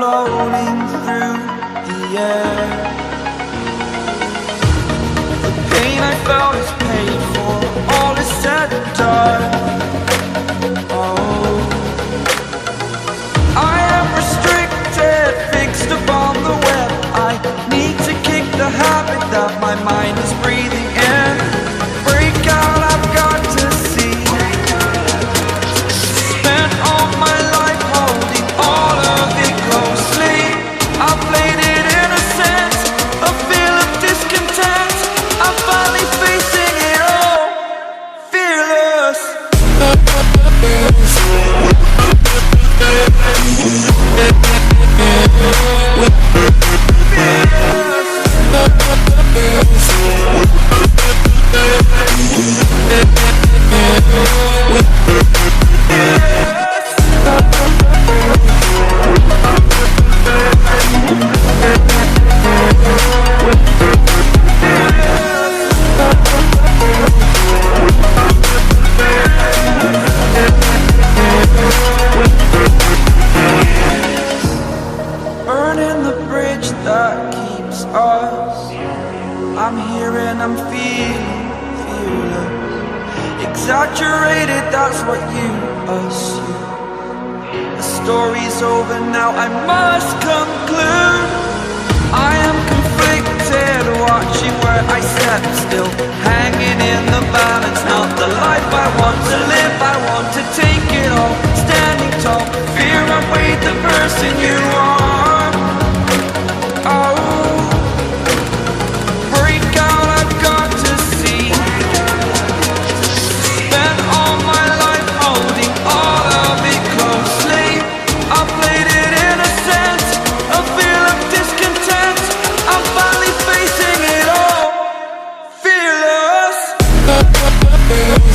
floating through the air. The pain I felt is paid for, all is said and done. Oh, I am restricted, fixed upon the web. I need to kick the habit that my mind is breathing in. Break out, I've got to see. Spent all my life holding all of it closely. I played it innocent, a feel of discontent. I'm finally facing it all, fearless. Burning the bridge that keeps us. I'm here and I'm feeling fearless. Exaggerated, that's what you assume. The story's over now, I must conclude. I am conflicted, watching where I step still, hanging in the balance. Not the life I want to live, I want to take it all. Standing tall, fear I've weighed the person you are. Oh, break out, I've got to see. Spent all my life holding all of it closely. I played it innocent, a feel of discontent. I'm finally facing it all, fearless. Fearless.